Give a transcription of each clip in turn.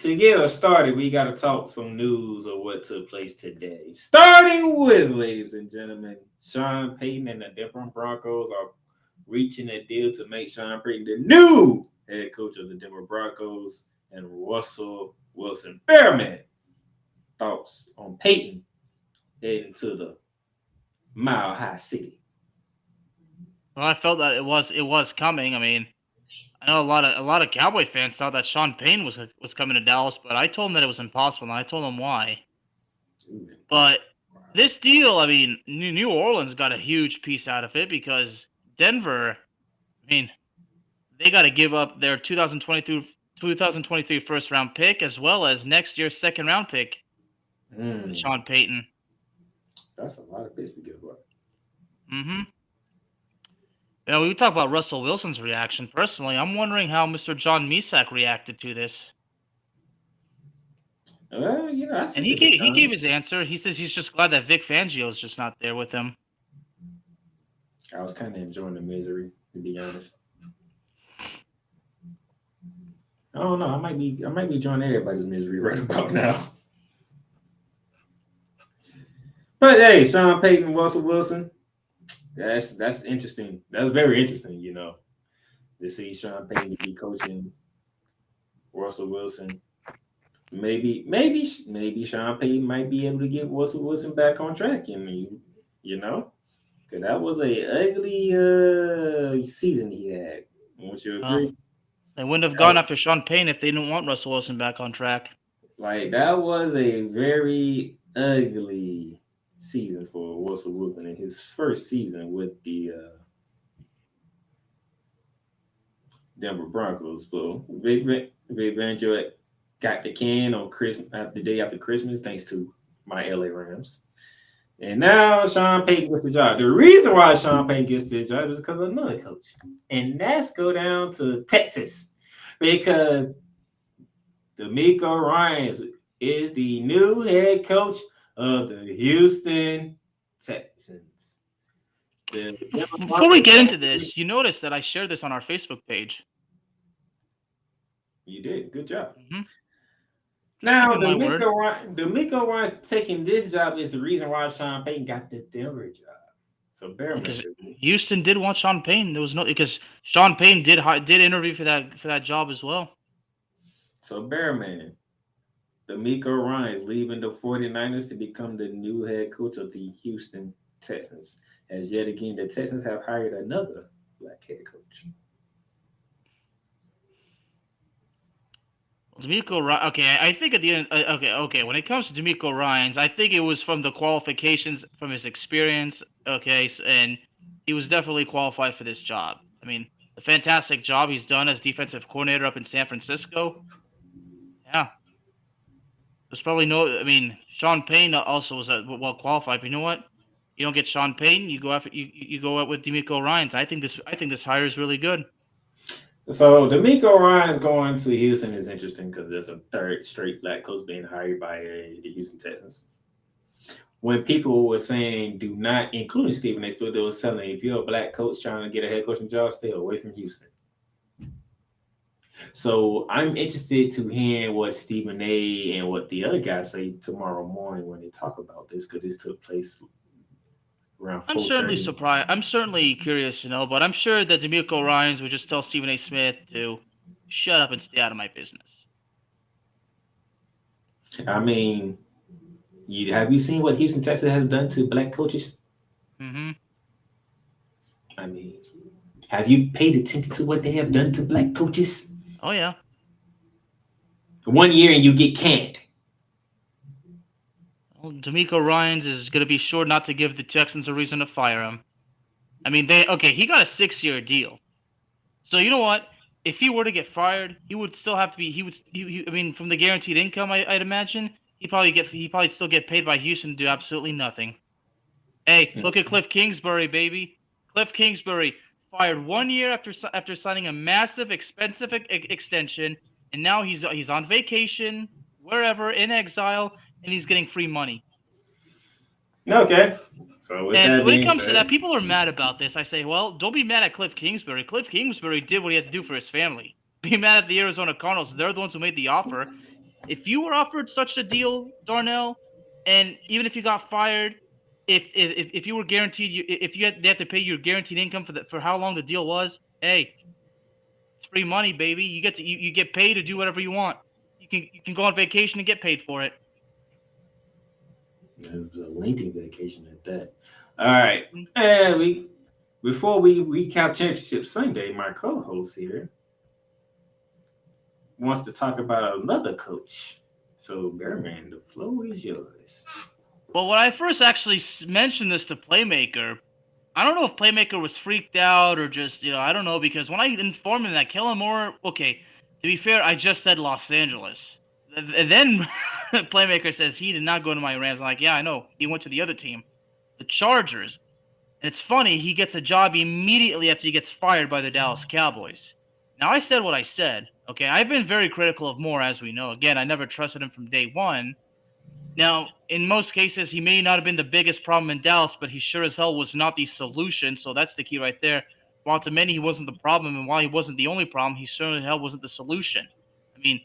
to get us started, we got to talk some news of what took place today. Starting with, ladies and gentlemen, Sean Payton and the Denver Broncos are reaching a deal to make Sean Payton the new head coach of the Denver Broncos and Russell Wilson. Bearman, thoughts on Payton heading to the Mile High City? Well, I felt that it was coming. I mean, I know a lot of Cowboy fans thought that Sean Payton was coming to Dallas, but I told them that it was impossible, and I told them why. Ooh, But this deal, I mean, New Orleans got a huge piece out of it because Denver, I mean, they got to give up their 2023 first round pick as well as next year's second round pick with Mm, Sean Payton. that's a lot of bits to give up. Mm-hmm. You know, we talk about Russell Wilson's reaction. Personally, I'm wondering how Mr. John Misak reacted to this. Well, I And sent he it to gave John. his answer. He says he's just glad that Vic Fangio's just not there with him. I was kind of enjoying the misery, to be honest. I don't know. I might be enjoying everybody's misery right about now. But hey, Sean Payton, Russell Wilson. That's interesting. That's very interesting. To see Sean Payton be coaching Russell Wilson. Maybe Sean Payton might be able to get Russell Wilson back on track. You know, because that was a ugly season he had. Won't you Well, agree? they wouldn't have That gone was, after Sean Payne if they didn't want Russell Wilson back on track. that was a very ugly season for Russell Wilson in his first season with the Denver Broncos. So Big Venture got the can on Christmas, the day after Christmas, thanks to my LA Rams. And now Sean Payton gets the job. The reason why Sean Payton gets this job is because of another coach, and that's go down to Texas because DeMeco Ryans is the new head coach of the Houston Texans. The Denver Before we Broncos get into actually- this, you notice that I shared this on our Facebook page. You did good job. Hmm. Just Now keeping my word. The Miko Ryan's taking this job is the reason why Sean Payton got the Denver job. So bear with Because me. Houston did want Sean Payne. There was no because Sean Payne did interview for that job as well. So bear man. The Miko Ryan is leaving the 49ers to become the new head coach of the Houston Texans. As yet again, the Texans have hired another black head coach. D'Amico Ryan. Okay, I think at the end. Okay. When it comes to D'Amico Ryan's, I think it was from the qualifications, from his experience. Okay, and he was definitely qualified for this job. I mean, the fantastic job he's done as defensive coordinator up in San Francisco. Yeah, there's probably no. I mean, Sean Payne also was well qualified. But you know what? You don't get Sean Payne. You go after you go out with D'Amico Ryan's. I think this hire is really good. So D'Amico Ryan's going to Houston is interesting because there's a third straight black coach being hired by the Houston Texans. When people were saying do not, including Stephen A. Smith, they was telling if you're a black coach trying to get a head coaching job, stay away from Houston. So I'm interested to hear what Stephen A. and what the other guys say tomorrow morning when they talk about this because this took place around I'm certainly 4:30. surprised. I'm certainly curious to know, but I'm sure that D'Amico Ryan's would just tell Stephen A. Smith to shut up and stay out of my business. I mean, have you seen what Houston Texans have done to black coaches? Mm-hmm. I mean, have you paid attention to what they have done to black coaches? Oh yeah. 1 year and you get canned. Well, D'Amico Ryan's is going to be sure not to give the Texans a reason to fire him. I mean, he got a 6-year deal. So you know what? If he were to get fired, he would still have to be. I mean, from the guaranteed income, I'd imagine he probably still get paid by Houston to do absolutely nothing. Hey, look at Cliff Kingsbury, baby. Cliff Kingsbury fired 1 year after signing a massive, expensive extension, and now he's on vacation wherever in exile, and he's getting free money. Okay. So with And that when it being comes to said, that, people are mad about this. I say, well, don't be mad at Cliff Kingsbury. Cliff Kingsbury did what he had to do for his family. Be mad at the Arizona Cardinals. They're the ones who made the offer. If you were offered such a deal, Darnell, and even if you got fired, if you were guaranteed, if you had they have to pay you guaranteed income for how long the deal was, hey, it's free money, baby. You get paid to do whatever you want. You can go on vacation and get paid for it. It was a lengthy vacation at that. All right. Mm. And before we recap Championship Sunday, my co-host here wants to talk about another coach. So, Bearman, the floor is yours. Well, when I first actually mentioned this to Playmaker, I don't know if Playmaker was freaked out or just, I don't know, because when I informed him that Kellen Moore, okay, to be fair, I just said Los Angeles. And then Playmaker says he did not go to my Rams. I'm like, yeah, I know. He went to the other team, the Chargers. And it's funny, he gets a job immediately after he gets fired by the Dallas Cowboys. Now, I said what I said. Okay, I've been very critical of Moore, as we know. Again, I never trusted him from day one. Now, in most cases, he may not have been the biggest problem in Dallas, but he sure as hell was not the solution. So that's the key right there. While to many he wasn't the problem, and while he wasn't the only problem, he certainly hell wasn't the solution. I mean,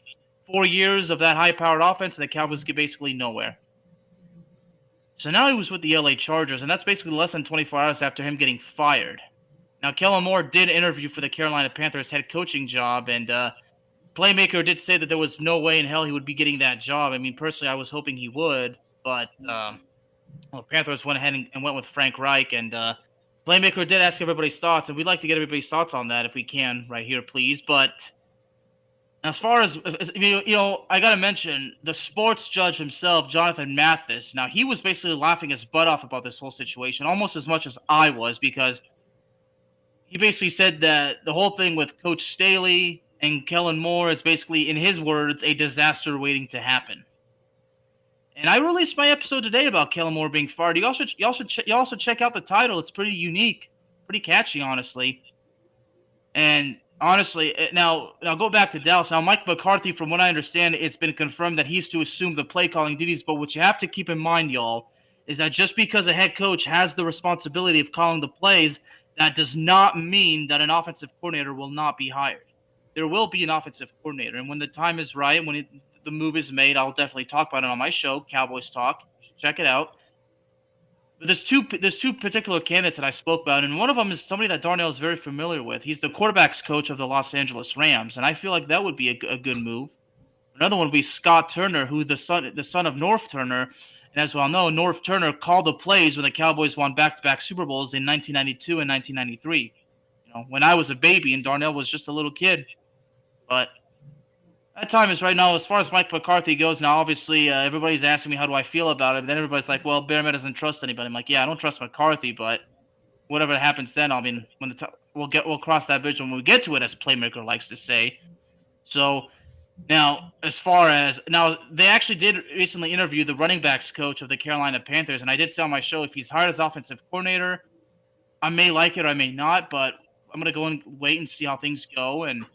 4 years of that high-powered offense, and the Cowboys get basically nowhere. So now he was with the LA Chargers, and that's basically less than 24 hours after him getting fired. Now, Kellen Moore did interview for the Carolina Panthers head coaching job, and Playmaker did say that there was no way in hell he would be getting that job. I mean, personally, I was hoping he would, but well, Panthers went ahead and went with Frank Reich, and Playmaker did ask everybody's thoughts, and we'd like to get everybody's thoughts on that if we can, right here, please. But as far as I got to mention the sports judge himself, Jonathan Mathis. Now, he was basically laughing his butt off about this whole situation, almost as much as I was, because he basically said that the whole thing with Coach Staley and Kellen Moore is basically, in his words, a disaster waiting to happen. And I released my episode today about Kellen Moore being fired. You also check out the title. It's pretty unique, pretty catchy, honestly. And honestly, now go back to Dallas. Now, Mike McCarthy, from what I understand, it's been confirmed that he's to assume the play calling duties. But what you have to keep in mind, y'all, is that just because a head coach has the responsibility of calling the plays, that does not mean that an offensive coordinator will not be hired. There will be an offensive coordinator, and when the time is right, the move is made, I'll definitely talk about it on my show, Cowboys Talk. You should check it out. But there's two particular candidates that I spoke about, and one of them is somebody that Darnell is very familiar with. He's the quarterbacks coach of the Los Angeles Rams, and I feel like that would be a good move. Another one would be Scott Turner, who the son of North Turner, and as we all know, North Turner called the plays when the Cowboys won back-to-back Super Bowls in 1992 and 1993. When I was a baby and Darnell was just a little kid. But that time is right now. As far as Mike McCarthy goes, now obviously everybody's asking me how do I feel about it. But then everybody's like, "Well, Bearman doesn't trust anybody." I'm like, "Yeah, I don't trust McCarthy, but whatever happens then, I mean, we'll cross that bridge when we get to it," as Playmaker likes to say. So now, as far as now, they actually did recently interview the running backs coach of the Carolina Panthers, and I did say on my show if he's hired as offensive coordinator, I may like it or I may not, but I'm gonna go and wait and see how things go, and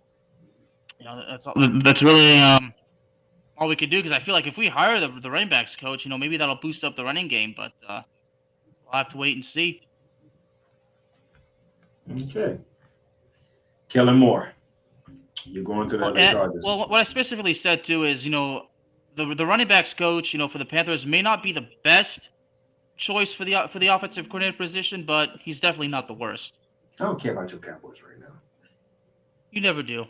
that's all. That's really all we could do because I feel like if we hire the running backs coach, maybe that'll boost up the running game, but we'll have to wait and see. Okay. Kellen Moore, you're going to the LA Chargers. Well, what I specifically said too is, the running backs coach, for the Panthers may not be the best choice for the offensive coordinator position, but he's definitely not the worst. I don't care about your Cowboys right now. You never do.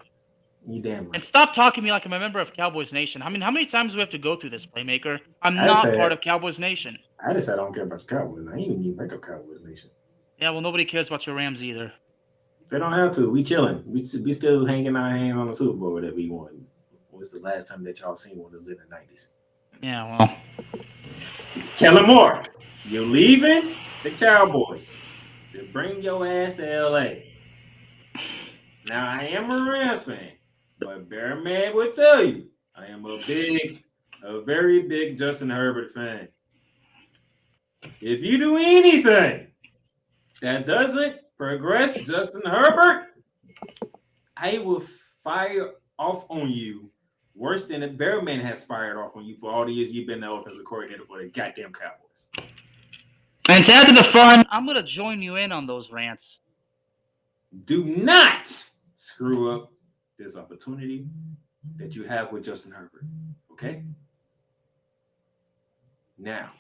You damn right. And stop talking to me like I'm a member of Cowboys Nation. I mean, how many times do we have to go through this, Playmaker? I'm not part of Cowboys Nation. I just said I don't care about the Cowboys. I ain't even think of Cowboys Nation. Yeah, well, nobody cares about your Rams either. They don't have to. We chilling. We still hanging our hands on the Super Bowl that we won. What's the last time that y'all seen one? It was in the 90s. Yeah, well. Kellen Moore, you're leaving the Cowboys to bring your ass to L.A. Now, I am a Rams fan, but Bearman will tell you I am a very big Justin Herbert fan. If you do anything that doesn't progress Justin Herbert, I will fire off on you worse than the Bearman has fired off on you for all the years you've been the offensive coordinator for the goddamn Cowboys. And to add to the fun, I'm going to join you in on those rants. Do not screw up this opportunity that you have with Justin Herbert. Okay. Now,